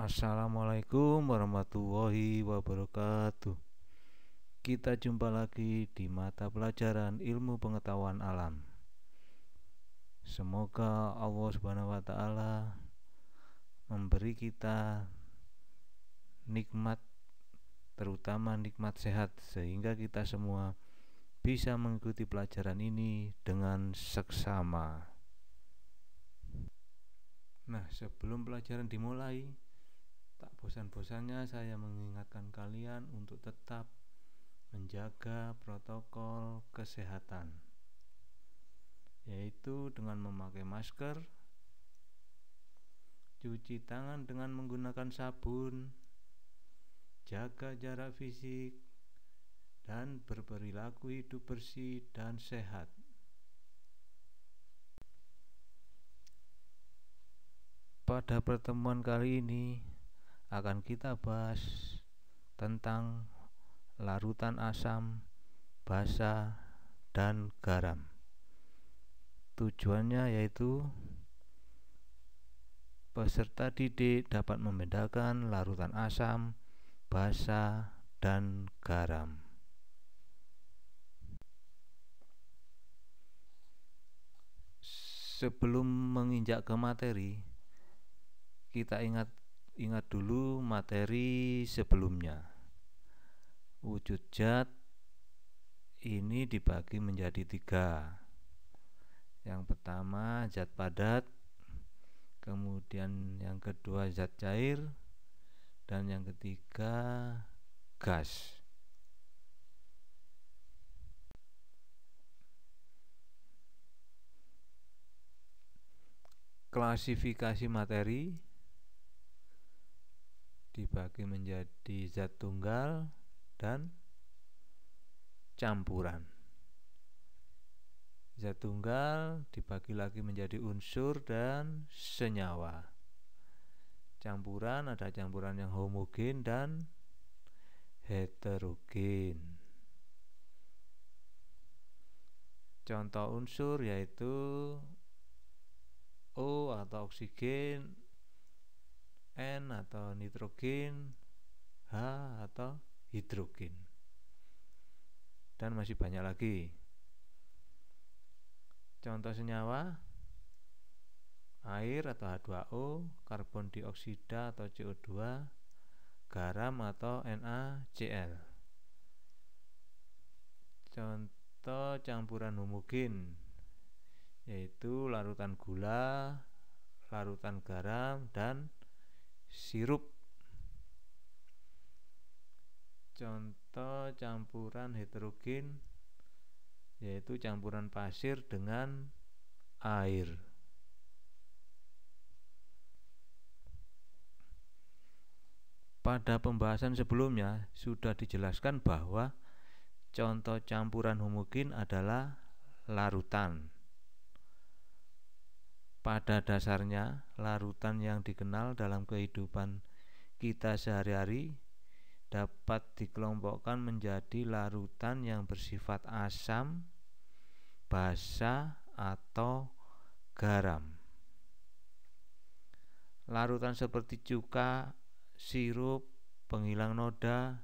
Assalamualaikum warahmatullahi wabarakatuh. Kita jumpa lagi di mata pelajaran ilmu pengetahuan alam. Semoga Allah Subhanahu wa taala memberi kita nikmat, terutama nikmat sehat, sehingga kita semua bisa mengikuti pelajaran ini dengan seksama. Nah, sebelum pelajaran dimulai, tak bosan-bosannya saya mengingatkan kalian untuk tetap menjaga protokol kesehatan, yaitu dengan memakai masker, cuci tangan dengan menggunakan sabun, jaga jarak fisik, dan berperilaku hidup bersih dan sehat. Pada pertemuan kali ini akan kita bahas tentang larutan asam, basa, dan garam. Tujuannya yaitu peserta didik dapat membedakan larutan asam, basa, dan garam. Sebelum menginjak ke materi, kita ingat dulu materi sebelumnya. Wujud zat ini dibagi menjadi 3. Yang pertama zat padat, kemudian yang kedua zat cair, dan yang ketiga gas. Klasifikasi materi dibagi menjadi zat tunggal dan campuran. Zat tunggal dibagi lagi menjadi unsur dan senyawa. Campuran ada campuran yang homogen dan heterogen. Contoh unsur yaitu O atau oksigen, N atau nitrogen, H atau hidrogen, dan masih banyak lagi. Contoh senyawa: air atau H2O, karbon dioksida atau CO2, garam atau NaCl. Contoh campuran homogen yaitu larutan gula, larutan garam, dan sirup. Contoh campuran heterogen yaitu campuran pasir dengan air. Pada pembahasan sebelumnya sudah dijelaskan bahwa contoh campuran homogen adalah larutan. Pada dasarnya, larutan yang dikenal dalam kehidupan kita sehari-hari dapat dikelompokkan menjadi larutan yang bersifat asam, basa, atau garam. Larutan seperti cuka, sirup, penghilang noda,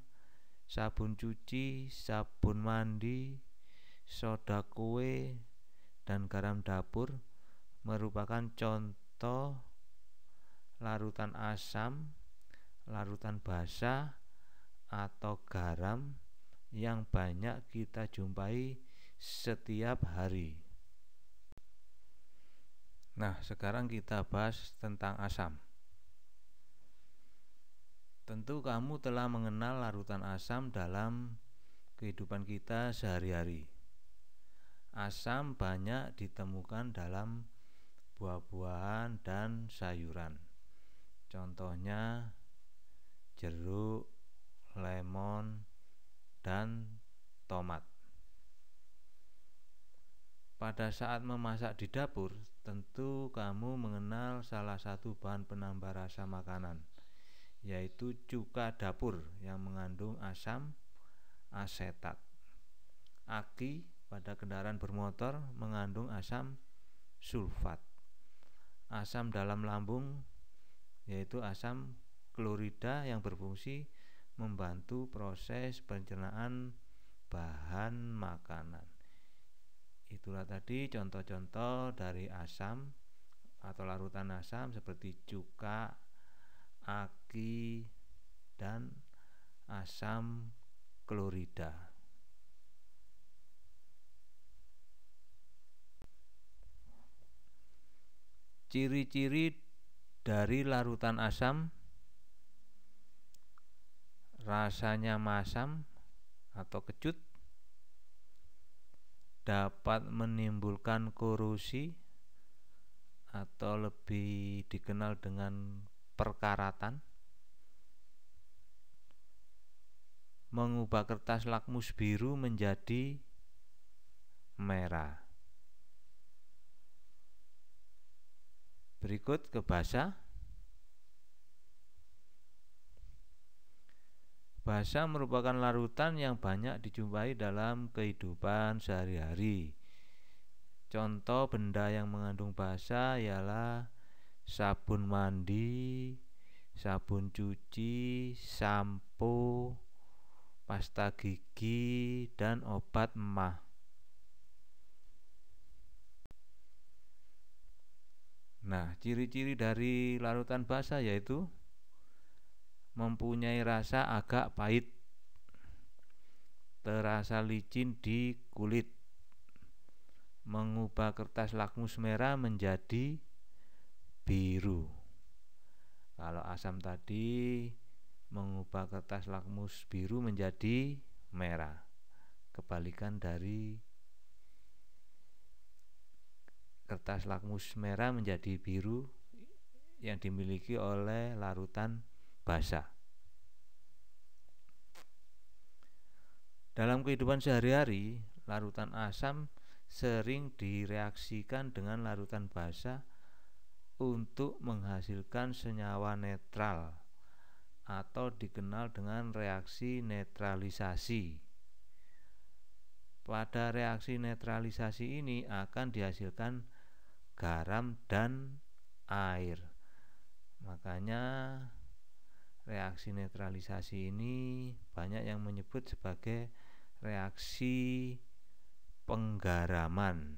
sabun cuci, sabun mandi, soda kue, dan garam dapur merupakan contoh larutan asam, larutan basa, atau garam yang banyak kita jumpai setiap hari. Nah, sekarang kita bahas tentang asam. Tentu kamu telah mengenal larutan asam dalam kehidupan kita sehari-hari. Asam banyak ditemukan dalam buah-buahan dan sayuran. Contohnya jeruk, lemon, dan tomat. Pada saat memasak di dapur, tentu kamu mengenal salah satu bahan penambah rasa makanan, yaitu cuka dapur yang mengandung asam asetat. Aki pada kendaraan bermotor mengandung asam sulfat. Asam dalam lambung yaitu asam klorida yang berfungsi membantu proses pencernaan bahan makanan. Itulah tadi contoh-contoh dari asam atau larutan asam seperti cuka, aki, dan asam klorida. Ciri-ciri dari larutan asam: rasanya masam atau kecut, dapat menimbulkan korosi atau lebih dikenal dengan perkaratan, mengubah kertas lakmus biru menjadi merah. Berikut ke basa. Basa merupakan larutan yang banyak dijumpai dalam kehidupan sehari-hari. Contoh benda yang mengandung basa ialah sabun mandi, sabun cuci, sampo, pasta gigi, dan obat emah. Nah, ciri-ciri dari larutan basa yaitu mempunyai rasa agak pahit, terasa licin di kulit, mengubah kertas lakmus merah menjadi biru. Kalau asam tadi mengubah kertas lakmus biru menjadi merah, kebalikan dari kertas lakmus merah menjadi biru yang dimiliki oleh larutan basa. Dalam kehidupan sehari-hari, larutan asam sering direaksikan dengan larutan basa untuk menghasilkan senyawa netral atau dikenal dengan reaksi netralisasi. Pada reaksi netralisasi ini akan dihasilkan garam dan air. Makanya reaksi netralisasi ini banyak yang menyebut sebagai reaksi penggaraman.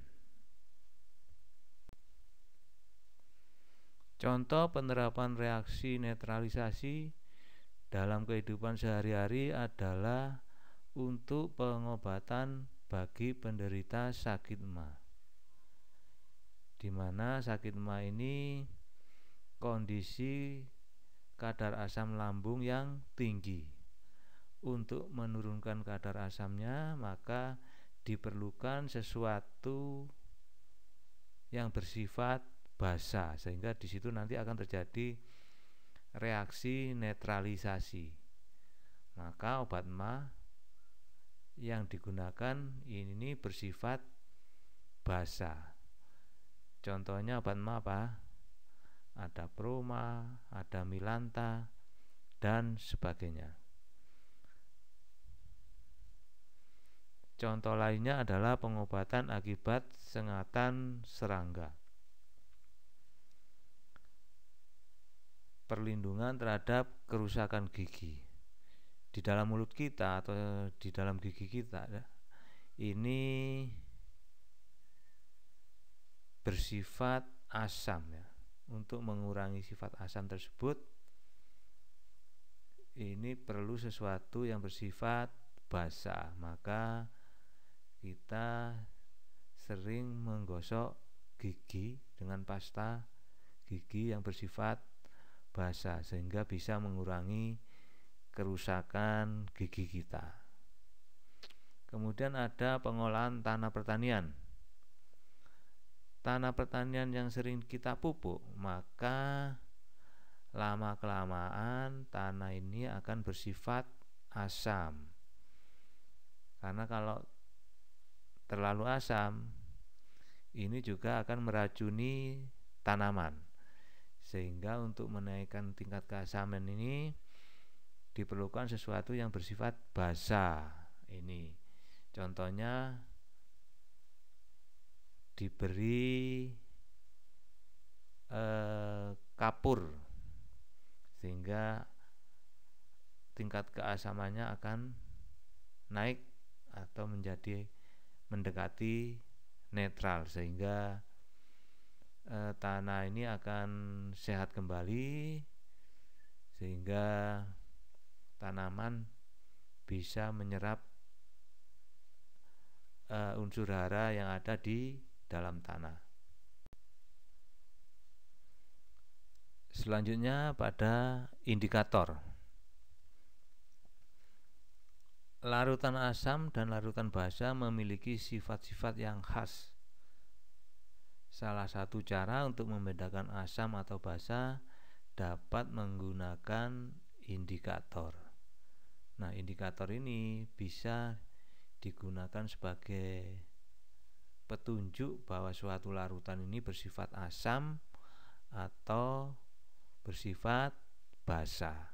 Contoh penerapan reaksi netralisasi dalam kehidupan sehari-hari adalah untuk pengobatan bagi penderita sakit MA, di mana sakit MA ini kondisi kadar asam lambung yang tinggi. Untuk menurunkan kadar asamnya, maka diperlukan sesuatu yang bersifat basa, sehingga di situ nanti akan terjadi reaksi netralisasi. Maka obat MA yang digunakan ini bersifat basa. Contohnya obat MA apa? Ada Proma, ada Milanta, dan sebagainya. Contoh lainnya adalah pengobatan akibat sengatan serangga. Perlindungan terhadap kerusakan gigi di dalam mulut kita atau di dalam gigi kita ini bersifat asam ya. Untuk mengurangi sifat asam tersebut, ini perlu sesuatu yang bersifat basa. Maka kita sering menggosok gigi dengan pasta gigi yang bersifat basa, sehingga bisa mengurangi kerusakan gigi kita. Kemudian ada pengolahan tanah pertanian. Tanah pertanian yang sering kita pupuk, maka lama-kelamaan tanah ini akan bersifat asam. Karena kalau terlalu asam, ini juga akan meracuni tanaman. Sehingga untuk menaikkan tingkat keasaman ini diperlukan sesuatu yang bersifat basa. Ini contohnya diberi kapur, sehingga tingkat keasamannya akan naik atau menjadi mendekati netral, sehingga tanah ini akan sehat kembali, sehingga tanaman bisa menyerap unsur hara yang ada di dalam tanah. Selanjutnya pada indikator. Larutan asam dan larutan basa memiliki sifat-sifat yang khas. Salah satu cara untuk membedakan asam atau basa dapat menggunakan indikator. Nah, indikator ini bisa digunakan sebagai petunjuk bahwa suatu larutan ini bersifat asam atau bersifat basa.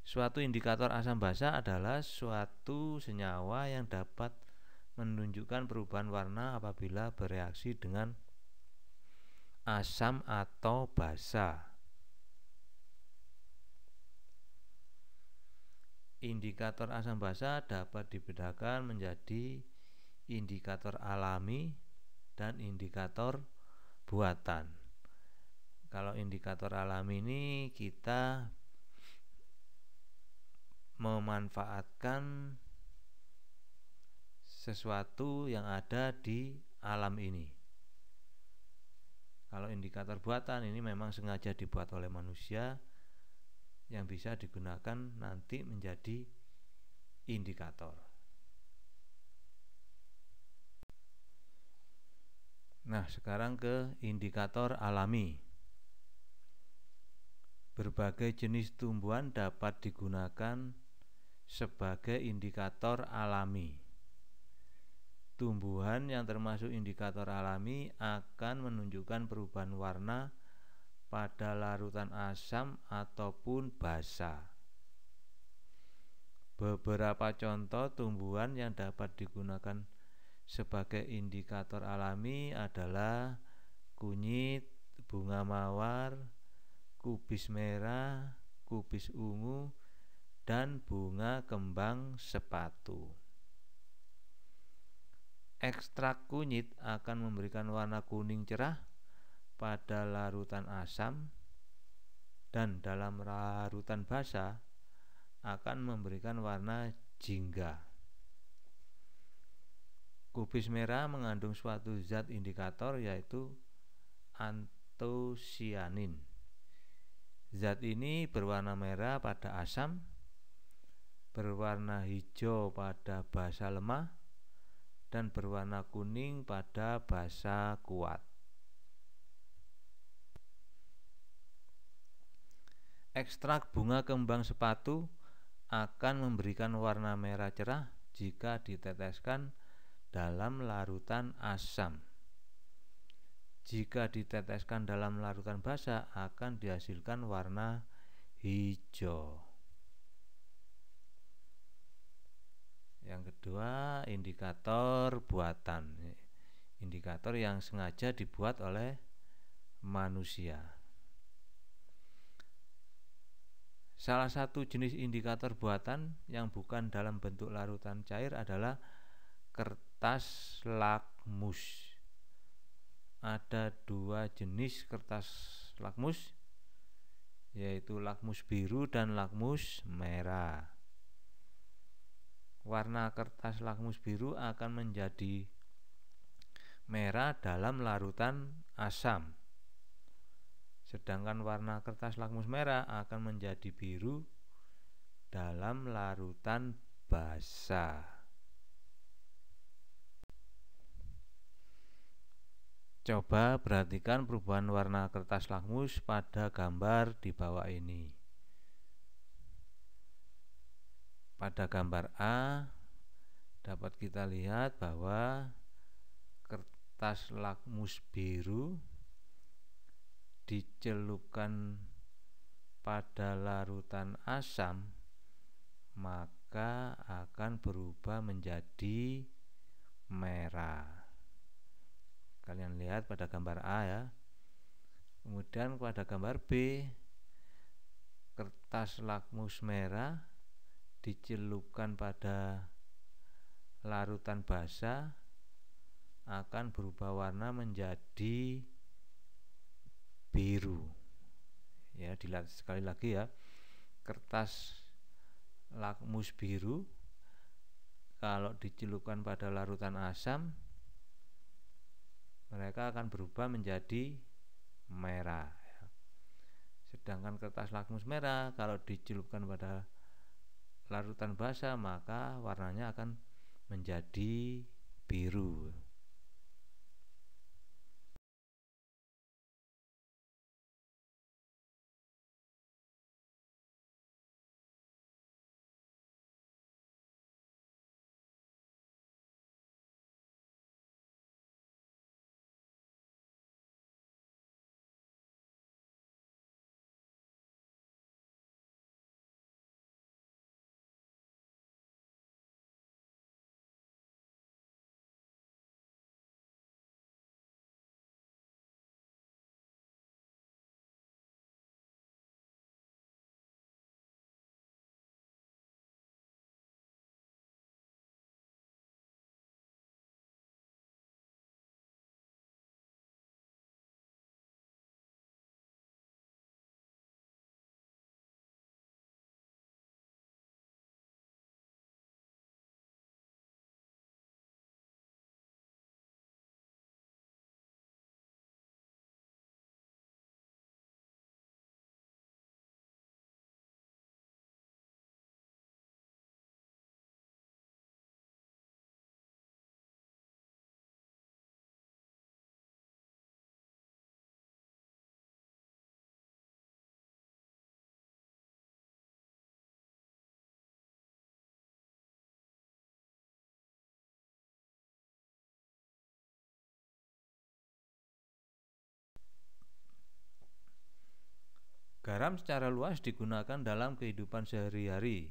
Suatu indikator asam basa adalah suatu senyawa yang dapat menunjukkan perubahan warna apabila bereaksi dengan asam atau basa. Indikator asam basa dapat dibedakan menjadi indikator alami dan indikator buatan. Kalau indikator alami ini kita memanfaatkan sesuatu yang ada di alam ini. Kalau indikator buatan ini memang sengaja dibuat oleh manusia, yang bisa digunakan nanti menjadi indikator. Nah, sekarang ke indikator alami. Berbagai jenis tumbuhan dapat digunakan sebagai indikator alami. Tumbuhan yang termasuk indikator alami akan menunjukkan perubahan warna pada larutan asam ataupun basa. Beberapa contoh tumbuhan yang dapat digunakan sebagai indikator alami adalah kunyit, bunga mawar, kubis merah, kubis ungu, dan bunga kembang sepatu. Ekstrak kunyit akan memberikan warna kuning cerah pada larutan asam, dan dalam larutan basa akan memberikan warna jingga. Kubis merah mengandung suatu zat indikator yaitu antosianin. Zat ini berwarna merah pada asam, berwarna hijau pada basa lemah, dan berwarna kuning pada basa kuat. Ekstrak bunga kembang sepatu akan memberikan warna merah cerah jika diteteskan dalam larutan asam. Jika diteteskan dalam larutan basa akan dihasilkan warna hijau. Yang kedua, indikator buatan. Indikator yang sengaja dibuat oleh manusia. Salah satu jenis indikator buatan yang bukan dalam bentuk larutan cair adalah kertas lakmus. Ada dua jenis kertas lakmus, yaitu lakmus biru dan lakmus merah. Warna kertas lakmus biru akan menjadi merah dalam larutan asam, sedangkan warna kertas lakmus merah akan menjadi biru dalam larutan basa. Coba perhatikan perubahan warna kertas lakmus pada gambar di bawah ini. Pada gambar A dapat kita lihat bahwa kertas lakmus biru dicelupkan pada larutan asam, maka akan berubah menjadi merah. Kalian lihat pada gambar A ya. Kemudian pada gambar B, kertas lakmus merah dicelupkan pada larutan basa akan berubah warna menjadi biru. Ya, dilihat sekali lagi ya. Kertas lakmus biru kalau dicelupkan pada larutan asam mereka akan berubah menjadi merah. Sedangkan kertas lakmus merah kalau dicelupkan pada larutan basa maka warnanya akan menjadi biru. Garam secara luas digunakan dalam kehidupan sehari-hari,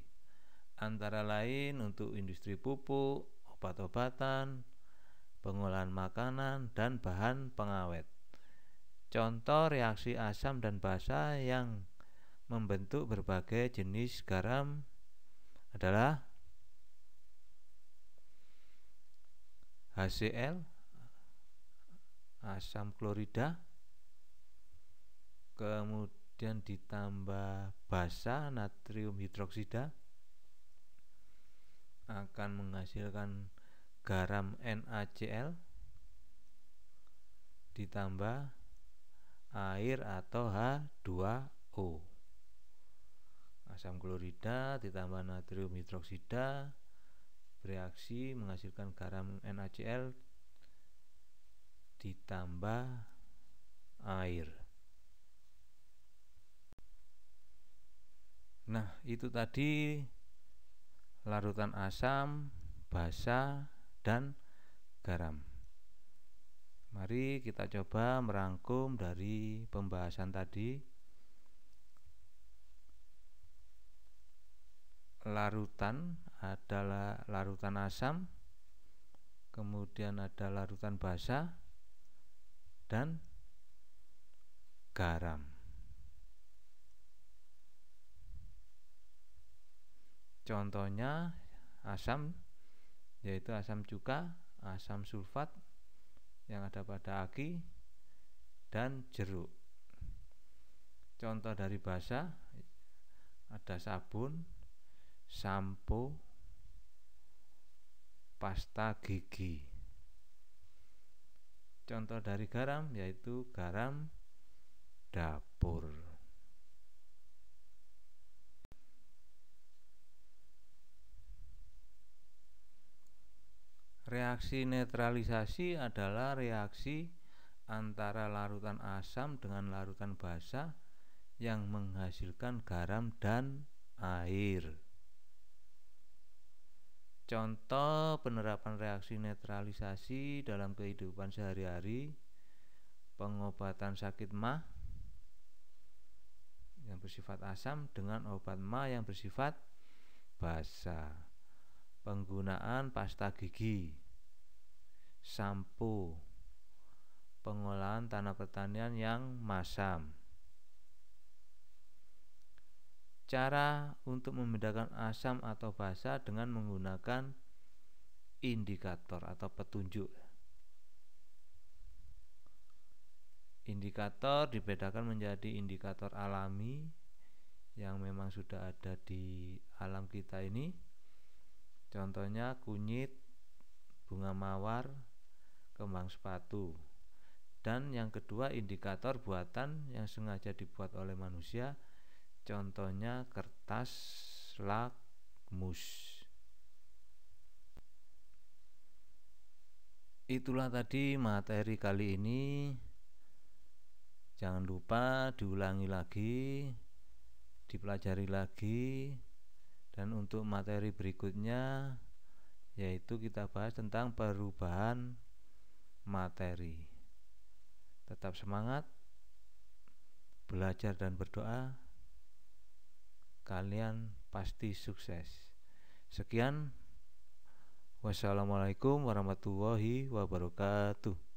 antara lain untuk industri pupuk, obat-obatan, pengolahan makanan, dan bahan pengawet. Contoh reaksi asam dan basa yang membentuk berbagai jenis garam adalah HCl, asam klorida, kemudian ditambah basa natrium hidroksida akan menghasilkan garam NaCl ditambah air atau H2O. Asam klorida ditambah natrium hidroksida bereaksi menghasilkan garam NaCl ditambah air. Nah, itu tadi larutan asam, basa, dan garam. Mari kita coba merangkum dari pembahasan tadi. Larutan adalah larutan asam, kemudian ada larutan basa, dan garam. Contohnya asam, yaitu asam cuka, asam sulfat yang ada pada aki, dan jeruk. Contoh dari basa ada sabun, sampo, pasta gigi. Contoh dari garam yaitu garam dapur. Reaksi netralisasi adalah reaksi antara larutan asam dengan larutan basa yang menghasilkan garam dan air. Contoh penerapan reaksi netralisasi dalam kehidupan sehari-hari: pengobatan sakit MAH yang bersifat asam dengan obat MAH yang bersifat basa, penggunaan pasta gigi, sampo, pengolahan tanah pertanian yang masam. Cara untuk membedakan asam atau basa dengan menggunakan indikator atau petunjuk. Indikator dibedakan menjadi indikator alami yang memang sudah ada di alam kita ini. Contohnya kunyit, bunga mawar, kembang sepatu. Dan yang kedua indikator buatan yang sengaja dibuat oleh manusia. Contohnya kertas lakmus. Itulah tadi materi kali ini. Jangan lupa diulangi lagi, dipelajari lagi. Dan untuk materi berikutnya yaitu kita bahas tentang perubahan materi. Tetap semangat, belajar dan berdoa. Kalian pasti sukses. Sekian. Wassalamualaikum warahmatullahi wabarakatuh.